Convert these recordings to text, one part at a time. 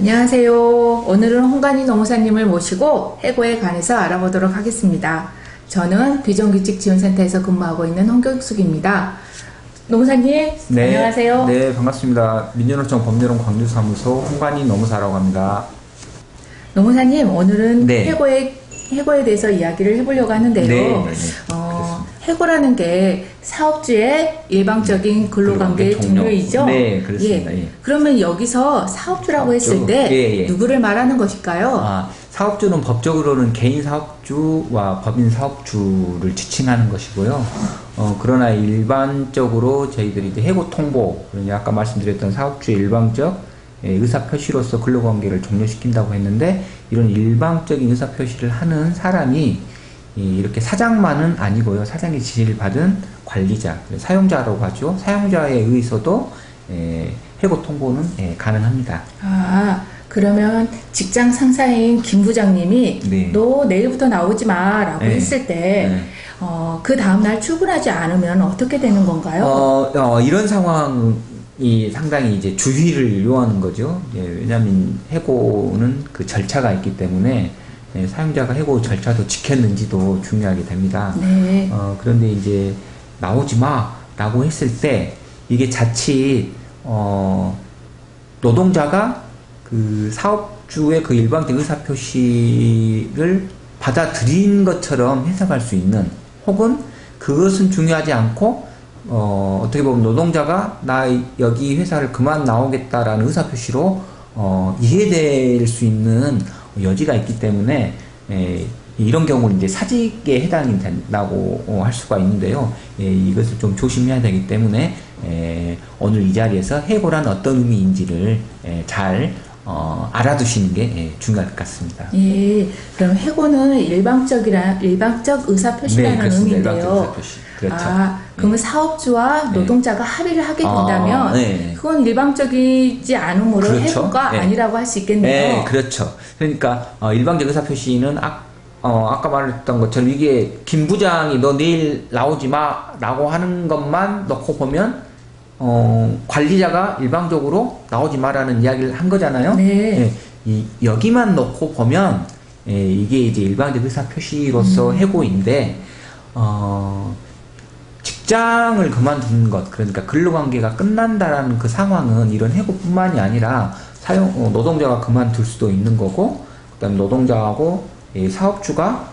안녕하세요. 오늘은 홍관희 노무사님을 모시고 해고에 관해서 알아보도록 하겠습니다. 저는 비정규직지원센터에서 근무하고 있는 홍경숙입니다. 노무사님, 네, 안녕하세요. 네, 반갑습니다. 민주노총 법률원 광주사무소 홍관희 노무사라고 합니다. 노무사님, 오늘은 네. 해고에 대해서 이야기를 해보려고 하는데요. 네. 해고라는 게 사업주의 일방적인 근로관계의 종료이죠? 네, 그렇습니다. 예. 그러면 여기서 사업주라고 했을 때 누구를 말하는 것일까요? 사업주는 법적으로는 개인 사업주와 법인 사업주를 지칭하는 것이고요. 그러나 일반적으로 저희들이 이제 해고 통보, 아까 말씀드렸던 사업주의 일방적 의사표시로서 근로관계를 종료시킨다고 했는데, 이런 일방적인 의사표시를 하는 사람이 이렇게 사장만은 아니고요. 사장의 지시를 받은 관리자, 사용자라고 하죠. 사용자에 의해서도 해고 통보는 가능합니다. 그러면 직장 상사인 김 부장님이 네. 너 내일부터 나오지 마 라고 했을 때 그 다음날 출근하지 않으면 어떻게 되는 건가요? 이런 상황이 상당히 이제 주의를 요하는 거죠. 왜냐하면 해고는 그 절차가 있기 때문에 사용자가 해고 절차도 지켰는지도 중요하게 됩니다. 네. 그런데 이제 나오지 마라고 했을 때 이게 자칫 노동자가 그 사업주의 그 일방적 의사표시를 받아들인 것처럼 해석할 수 있는, 혹은 그것은 중요하지 않고 어떻게 보면 노동자가 나 여기 회사를 그만 나오겠다라는 의사표시로 이해될 수 있는 여지가 있기 때문에 이런 경우는 이제 사직에 해당이 된다고 할 수가 있는데요. 이것을 좀 조심해야 되기 때문에 오늘 이 자리에서 해고란 어떤 의미인지를 잘 알아두시는 게 중요할 것 같습니다. 예, 그럼 해고는 일방적 의사표시라는 네, 의미인데요. 일방적 의사표시. 그렇죠. 그러면 사업주와 노동자가 합의를 하게 된다면 그건 일방적이지 않으므로 그렇죠. 해고가 아니라고 할 수 있겠네요. 네, 그렇죠. 그러니까 일방적 의사표시는 아까 말했던 것처럼 이게 김 부장이 너 내일 나오지 마 라고 하는 것만 넣고 보면 관리자가 일방적으로 나오지 마라는 이야기를 한 거잖아요. 네. 여기만 넣고 보면 이게 이제 일방적 의사표시로서 해고인데, 직장을 그만두는 것, 그러니까 근로관계가 끝난다라는 그 상황은 이런 해고뿐만이 아니라 노동자가 그만둘 수도 있는 거고, 그다음 노동자하고 사업주가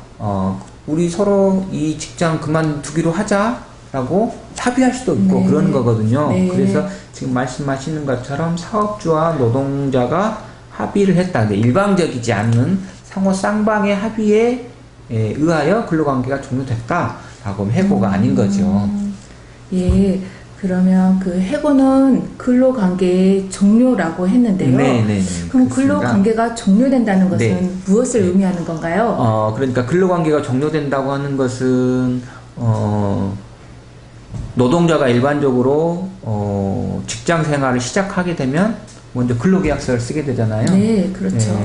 우리 서로 이 직장 그만두기로 하자라고 합의할 수도 있고 그러는 거거든요. 네. 그래서 지금 말씀하시는 것처럼 사업주와 노동자가 합의를 했다. 일방적이지 않는 상호 쌍방의 합의에 의하여 근로관계가 종료됐다라고 하면 해고가 아닌 거죠. 예, 그러면 그 해고는 근로관계의 종료라고 했는데요. 네, 그럼 그렇습니다. 근로관계가 종료된다는 것은 무엇을 의미하는 건가요? 그러니까 근로관계가 종료된다고 하는 것은 노동자가 일반적으로 직장 생활을 시작하게 되면 먼저 근로계약서를 쓰게 되잖아요. 네, 그렇죠.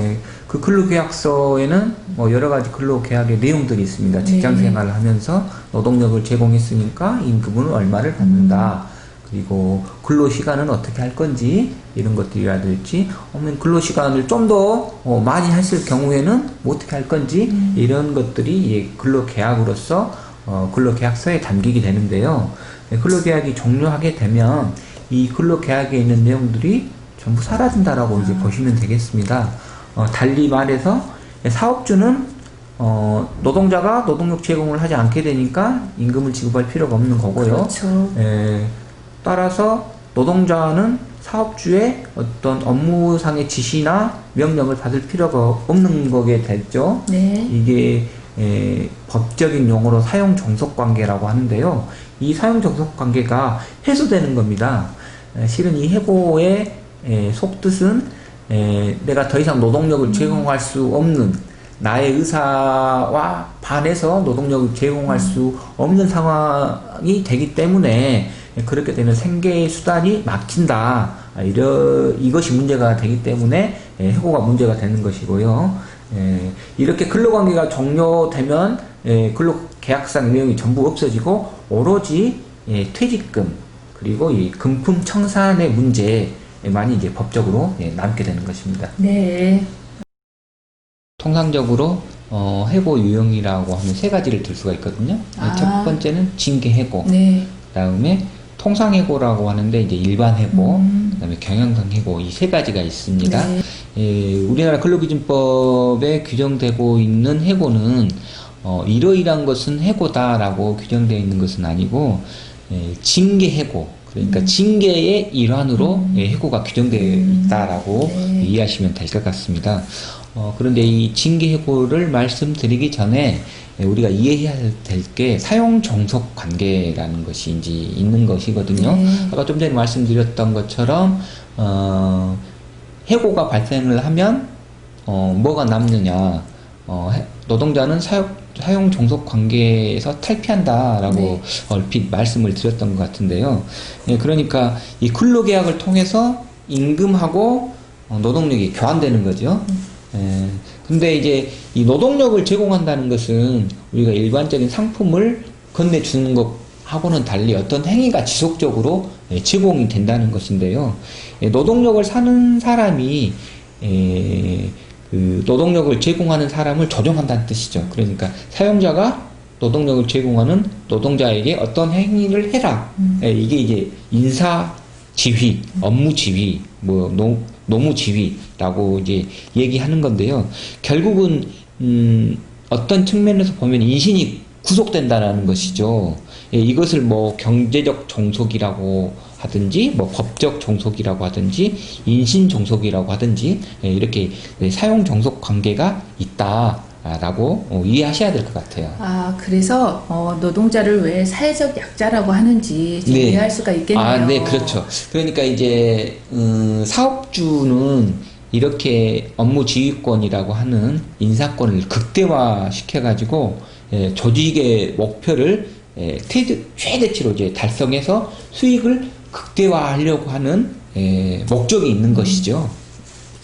그 근로계약서에는 여러 가지 근로계약의 내용들이 있습니다. 직장 생활을 하면서 노동력을 제공했으니까 임금은 얼마를 받는다. 그리고 근로시간은 어떻게 할 건지, 이런 것들이라든지, 근로시간을 좀 더 많이 했을 경우에는 어떻게 할 건지, 이런 것들이 근로계약으로서 근로계약서에 담기게 되는데요. 근로계약이 종료하게 되면 이 근로계약에 있는 내용들이 전부 사라진다라고 이제 보시면 되겠습니다. 달리 말해서 사업주는 노동자가 노동력 제공을 하지 않게 되니까 임금을 지급할 필요가 없는 거고요. 그렇죠. 따라서 노동자는 사업주의 어떤 업무상의 지시나 명령을 받을 필요가 없는 거게 됐죠. 네. 이게 법적인 용어로 사용종속관계라고 하는데요. 이 사용종속관계가 해소되는 겁니다. 실은 이 해고의 속뜻은 내가 더 이상 노동력을 제공할 수 없는, 나의 의사와 반해서 노동력을 제공할 수 없는 상황이 되기 때문에 그렇게 되면 생계의 수단이 막힌다. 이것이 문제가 되기 때문에 해고가 문제가 되는 것이고요. 이렇게 근로관계가 종료되면 근로계약상 내용이 전부 없어지고 오로지 퇴직금, 그리고 이 금품 청산의 문제, 많이 이제 법적으로 남게 되는 것입니다. 네. 통상적으로 해고 유형이라고 하면 세 가지를 들 수가 있거든요. 첫 번째는 징계 해고, 네. 그다음에 통상 해고라고 하는데 이제 일반 해고, 그다음에 경영상 해고 이 세 가지가 있습니다. 네. 우리나라 근로기준법에 규정되고 있는 해고는 이러이러한 것은 해고다라고 규정되어 있는 것은 아니고 징계 해고, 그러니까 징계의 일환으로 해고가 규정되어 있다라고 네. 이해하시면 될 것 같습니다. 그런데 이 징계 해고를 말씀드리기 전에 우리가 이해해야 될 게 사용 종속 관계라는 것이 이제 있는 것이거든요. 네. 아까 좀 전에 말씀드렸던 것처럼 해고가 발생을 하면 뭐가 남느냐? 노동자는 사용 종속 관계에서 탈피한다라고 네. 얼핏 말씀을 드렸던 것 같은데요. 그러니까 이 근로계약을 통해서 임금하고 노동력이 교환되는 거죠. 근데 이제 이 노동력을 제공한다는 것은 우리가 일반적인 상품을 건네주는 것하고는 달리 어떤 행위가 지속적으로 제공이 된다는 것인데요. 노동력을 사는 사람이 그 노동력을 제공하는 사람을 조정한다는 뜻이죠. 그러니까 사용자가 노동력을 제공하는 노동자에게 어떤 행위를 해라. 이게 이제 인사 지휘, 업무 지휘, 노무 지휘라고 이제 얘기하는 건데요. 결국은 어떤 측면에서 보면 인신이 구속된다라는 것이죠. 이것을 뭐 경제적 종속이라고 하든지 뭐 법적 종속이라고 하든지 인신 종속이라고 하든지 이렇게 사용 종속 관계가 있다라고 이해하셔야 될 것 같아요. 그래서 노동자를 왜 사회적 약자라고 하는지 좀 이해할 수가 있겠네요. 네, 그렇죠. 그러니까 이제 사업주는 이렇게 업무 지휘권이라고 하는 인사권을 극대화 시켜가지고 조직의 목표를 최대치로 이제 달성해서 수익을 극대화하려고 하는 목적이 있는 것이죠.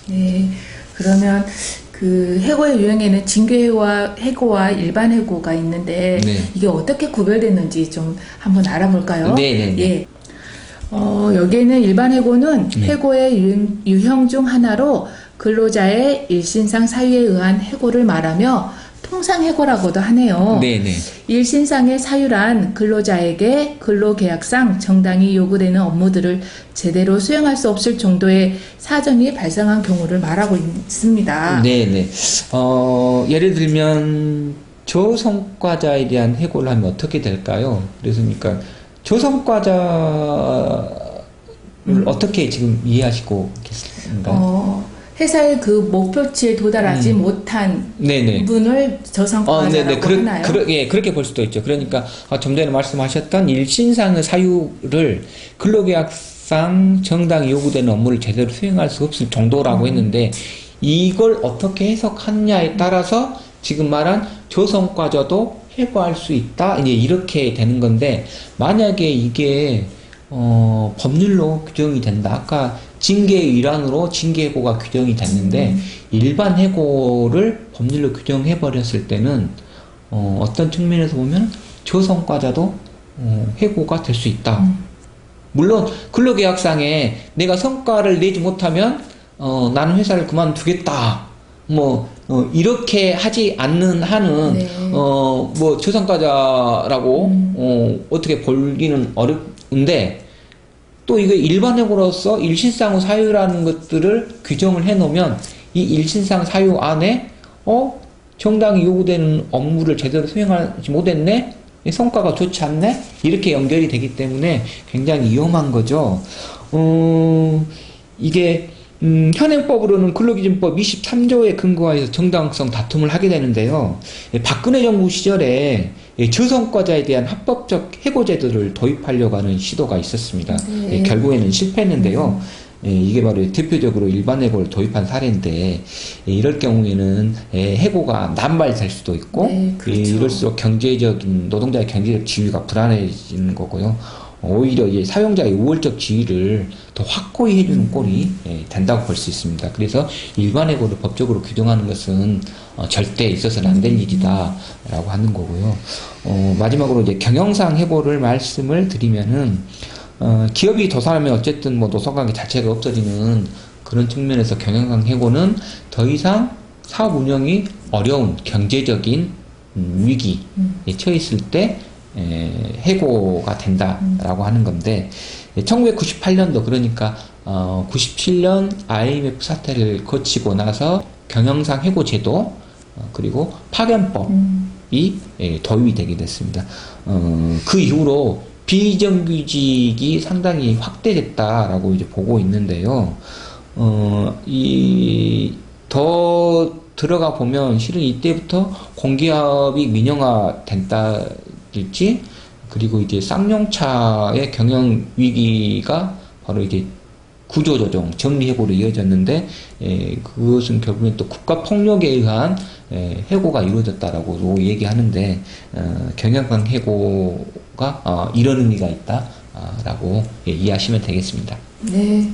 네, 그러면 그 해고의 유형에는 징계 해고와 일반 해고가 있는데 네. 이게 어떻게 구별됐는지 좀 한번 알아볼까요? 네. 예. 여기에는 일반 해고는 해고의 유형 중 하나로 근로자의 일신상 사유에 의한 해고를 말하며 통상해고라고도 하네요. 네네. 일신상의 사유란 근로자에게 근로계약상 정당히 요구되는 업무들을 제대로 수행할 수 없을 정도의 사정이 발생한 경우를 말하고 있습니다. 네네. 예를 들면 저성과자에 대한 해고를 하면 어떻게 될까요? 그러니까 저성과자를 어떻게 지금 이해하시고 계신가요? 회사의 그 목표치에 도달하지 못한 분을 저성과자라고 하나요? 그렇게 볼 수도 있죠. 그러니까 좀 전에 말씀하셨던 일신상의 사유를 근로계약상 정당히 요구되는 업무를 제대로 수행할 수 없을 정도라고 했는데 이걸 어떻게 해석하느냐에 따라서 지금 말한 저성과자도 해고할 수 있다. 이제 이렇게 되는 건데 만약에 이게 법률로 규정이 된다. 아까 징계의 일환으로 징계해고가 규정이 됐는데 일반 해고를 법률로 규정해 버렸을 때는 어떤 측면에서 보면 저성과자도 해고가 될 수 있다. 물론 근로계약상에 내가 성과를 내지 못하면 나는 회사를 그만두겠다. 이렇게 하지 않는 한은 저성과자라고 어떻게 보기는 어렵은데 또 이게 일반 해고로서 일신상 사유라는 것들을 규정을 해놓으면 이 일신상 사유 안에 정당히 요구되는 업무를 제대로 수행하지 못했네? 성과가 좋지 않네? 이렇게 연결이 되기 때문에 굉장히 위험한 거죠. 이게 현행법으로는 근로기준법 23조에 근거해서 정당성 다툼을 하게 되는데요. 박근혜 정부 시절에 저성과자에 대한 합법적 해고제도를 도입하려고 하는 시도가 있었습니다. 결국에는 실패했는데요. 이게 바로 대표적으로 일반 해고를 도입한 사례인데 이럴 경우에는 해고가 남발될 수도 있고 그렇죠. 이럴수록 노동자의 경제적 지위가 불안해지는 거고요. 오히려 이제 사용자의 우월적 지위를 더 확고히 해주는 꼴이 된다고 볼 수 있습니다. 그래서 일반 해고를 법적으로 규정하는 것은 절대 있어서는 안 될 일이다라고 하는 거고요. 마지막으로 이제 경영상 해고를 말씀을 드리면은 기업이 도산하면 어쨌든 뭐 노선관계 자체가 없어지는 그런 측면에서 경영상 해고는 더 이상 사업 운영이 어려운 경제적인 위기에 처해 있을 때 해고가 된다라고 하는 건데 1998년도 그러니까 97년 IMF 사태를 거치고 나서 경영상 해고 제도 그리고 파견법이 도입이 되게 됐습니다. 그 이후로 비정규직이 상당히 확대됐다라고 이제 보고 있는데요. 더 들어가 보면 실은 이때부터 공기업이 민영화 된다든지 그리고 이제 쌍용차의 경영 위기가 바로 이제 구조조정, 정리해고로 이어졌는데 그것은 결국엔 또 국가폭력에 의한 해고가 이루어졌다라고 얘기하는데 경영상 해고가 이런 의미가 있다라고 이해하시면 되겠습니다. 네.